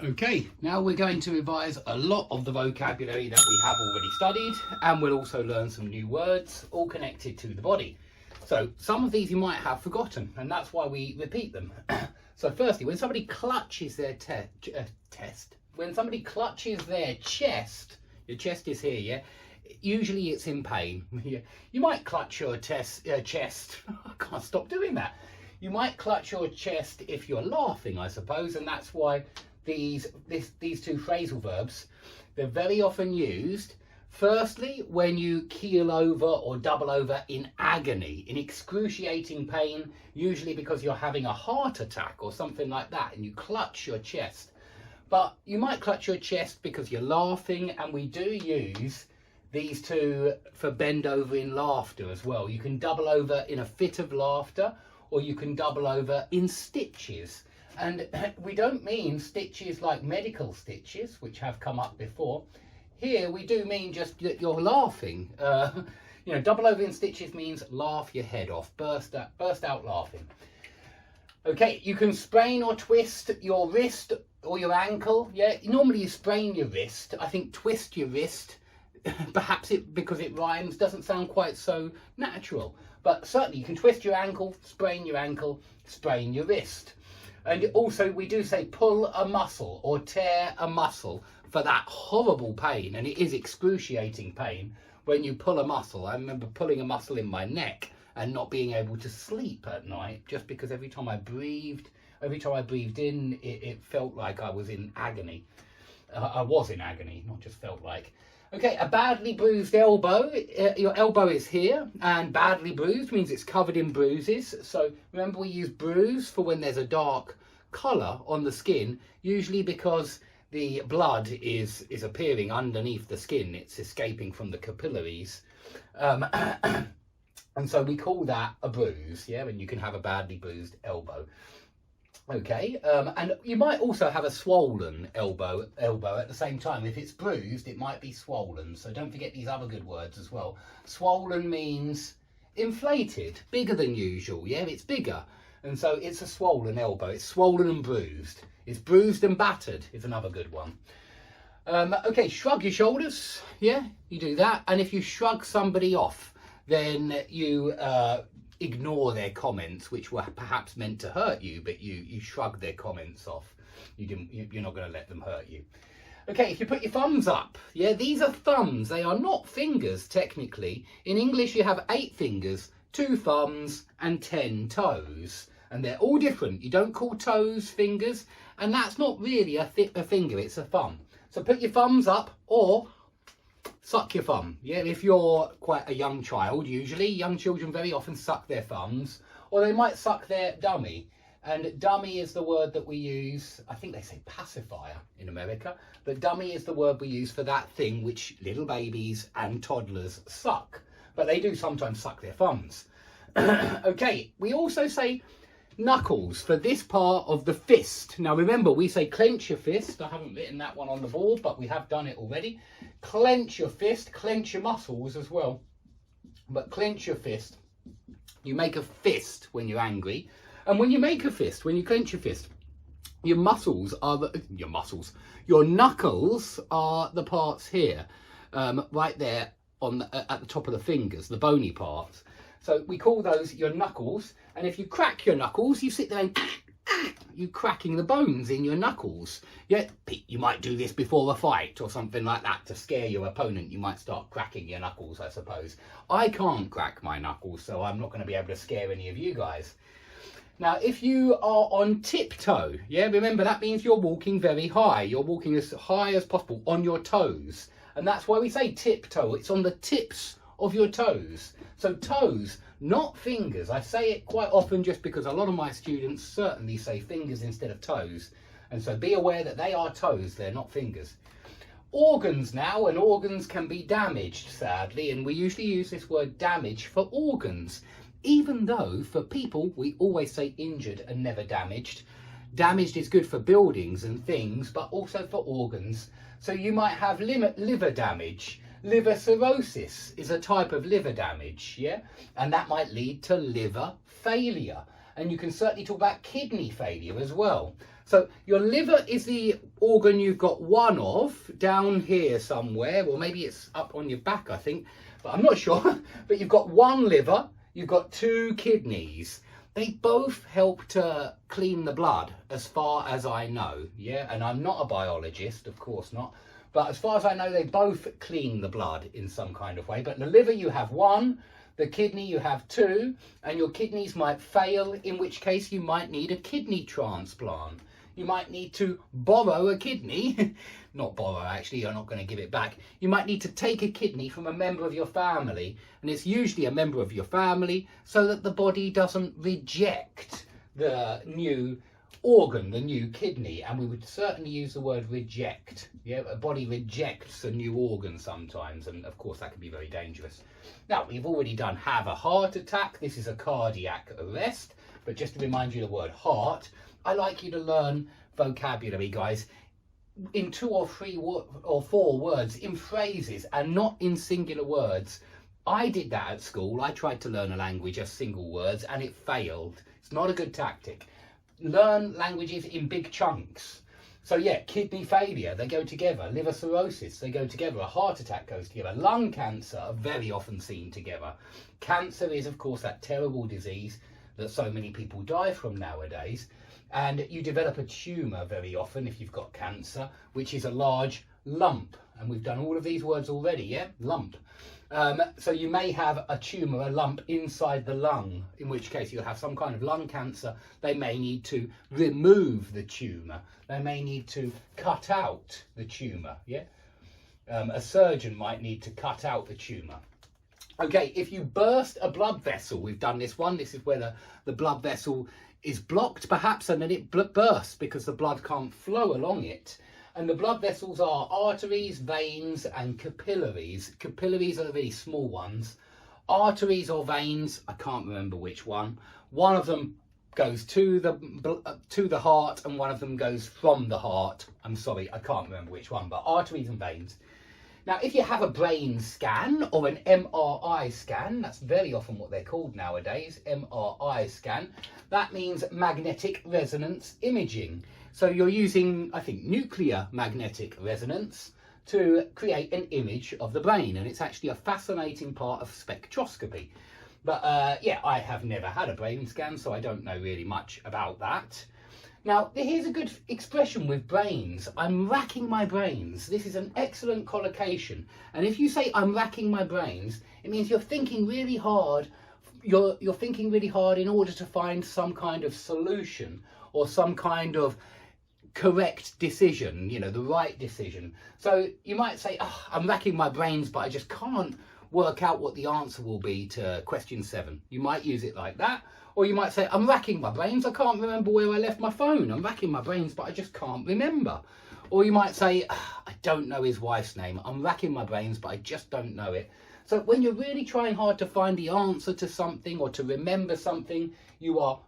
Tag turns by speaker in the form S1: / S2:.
S1: Okay, now we're going to revise a lot of the vocabulary that we have already studied, and we'll also learn some new words, all connected to the body. So some of these you might have forgotten, and that's why we repeat them. So firstly, when somebody clutches their when somebody clutches their chest, your chest is here, yeah? Usually it's in pain. You might clutch your chest. I can't stop doing that. You might clutch your chest if you're laughing, I suppose, and that's why these two phrasal verbs, they're very often used. Firstly, when you keel over or double over in agony, in excruciating pain, usually because you're having a heart attack or something like that, and you clutch your chest. But you might clutch your chest because you're laughing, and we do use these two for bend over in laughter as well. You can double over in a fit of laughter, or you can double over in stitches. And we don't mean stitches like medical stitches, which have come up before. Here we do mean just that you're laughing. Double over in stitches means laugh your head off, burst out laughing. Okay, you can sprain or twist your wrist or your ankle. Yeah, normally you sprain your wrist. I think twist your wrist, perhaps because it rhymes, doesn't sound quite so natural. But certainly you can twist your ankle, sprain your wrist. And also we do say pull a muscle or tear a muscle for that horrible pain, and it is excruciating pain when you pull a muscle. I remember pulling a muscle in my neck and not being able to sleep at night, just because every time I breathed in, it felt like I was in agony. I was in agony, not just felt like. Okay, a badly bruised elbow. Your elbow is here, and badly bruised means it's covered in bruises. So remember, we use bruise for when there's a dark colour on the skin, usually because the blood is appearing underneath the skin. It's escaping from the capillaries. And so we call that a bruise, yeah, and you can have a badly bruised elbow. Okay, and you might also have a swollen elbow at the same time. If it's bruised, it might be swollen. So don't forget these other good words as well. Swollen means inflated, bigger than usual. Yeah, it's bigger. And so it's a swollen elbow. It's swollen and bruised. It's bruised and battered is another good one. Okay, shrug your shoulders. Yeah, you do that. And if you shrug somebody off, then you ignore their comments, which were perhaps meant to hurt you, but you shrug their comments off. You're not going to let them hurt you. Okay, if you put your thumbs up, yeah, these are thumbs. They are not fingers, technically. In English, you have 8 fingers, 2 thumbs, and 10 toes. And they're all different. You don't call toes fingers, and that's not really a finger, it's a thumb. So put your thumbs up, or suck your thumb. Yeah, if you're quite a young child, usually young children very often suck their thumbs, or they might suck their dummy. And dummy is the word that we use. I think they say pacifier in America, but dummy is the word we use for that thing which little babies and toddlers suck, but they do sometimes suck their thumbs. Okay, we also say knuckles for this part of the fist. Now remember, we say clench your fist. I haven't written that one on the board, but we have done it already. Clench your fist, clench your muscles as well. But clench your fist. You make a fist when you're angry. And when you make a fist, when you clench your fist, your knuckles are the parts here, right there at the top of the fingers, the bony parts. So we call those your knuckles. And if you crack your knuckles, you sit there and you cracking the bones in your knuckles. Yeah, you might do this before a fight or something like that to scare your opponent. You might start cracking your knuckles, I suppose. I can't crack my knuckles, so I'm not going to be able to scare any of you guys. Now, if you are on tiptoe, yeah, remember that means you're walking very high. You're walking as high as possible on your toes. And that's why we say tiptoe. It's on the tips of your toes. So toes, not fingers. I say it quite often just because a lot of my students certainly say fingers instead of toes. And so be aware that they are toes, they're not fingers. Organs now, and organs can be damaged, sadly, and we usually use this word damage for organs. Even though for people, we always say injured and never damaged. Damaged is good for buildings and things, but also for organs. So you might have liver damage. Liver cirrhosis is a type of liver damage, yeah? And that might lead to liver failure. And you can certainly talk about kidney failure as well. So your liver is the organ you've got one of down here somewhere, or maybe it's up on your back, I think, but I'm not sure. But you've got one liver, you've got two kidneys. They both help to clean the blood, as far as I know. Yeah, and I'm not a biologist, of course not. But as far as I know, they both clean the blood in some kind of way. But the liver, you have one. The kidney, you have two. And your kidneys might fail, in which case you might need a kidney transplant. You might need to borrow a kidney. Not borrow, actually, you're not going to give it back. You might need to take a kidney from a member of your family. And it's usually a member of your family, so that the body doesn't reject the new organ, the new kidney. And we would certainly use the word reject. Yeah, a body rejects a new organ sometimes, and of course that can be very dangerous. Now, we've already done have a heart attack. This is a cardiac arrest. But just to remind you the word heart, I like you to learn vocabulary, guys, in 2 or 3 or 4 words, in phrases, and not in singular words. I did that at school. I tried to learn a language as single words, and it failed. It's not a good tactic. Learn languages in big chunks. So yeah, kidney failure, they go together. Liver cirrhosis, they go together. A heart attack goes together. Lung cancer are very often seen together. Cancer is, of course, that terrible disease that so many people die from nowadays. And you develop a tumour very often if you've got cancer, which is a large lump. And we've done all of these words already, yeah? Lump. So you may have a tumour, a lump inside the lung, in which case you'll have some kind of lung cancer. They may need to remove the tumour. They may need to cut out the tumour, yeah? A surgeon might need to cut out the tumour. Okay, if you burst a blood vessel, we've done this one. This is where the blood vessel is blocked, perhaps, and then it bursts because the blood can't flow along it. And the blood vessels are arteries, veins, and capillaries. Capillaries are the really small ones. Arteries or veins, I can't remember which one. One of them goes to the heart, and one of them goes from the heart. I'm sorry, I can't remember which one, but arteries and veins. Now, if you have a brain scan or an MRI scan, that's very often what they're called nowadays, MRI scan, that means magnetic resonance imaging. So you're using, I think, nuclear magnetic resonance to create an image of the brain. And it's actually a fascinating part of spectroscopy. But yeah, I have never had a brain scan, so I don't know really much about that. Now, here's a good expression with brains. I'm racking my brains. This is an excellent collocation. And if you say I'm racking my brains, it means you're thinking really hard. You're thinking really hard in order to find some kind of solution or some kind of correct decision, you know, the right decision. So you might say, oh, I'm racking my brains, but I just can't work out what the answer will be to question 7. You might use it like that. Or you might say, I'm racking my brains, I can't remember where I left my phone. I'm racking my brains, but I just can't remember. Or you might say, I don't know his wife's name. I'm racking my brains, but I just don't know it. So when you're really trying hard to find the answer to something or to remember something, you are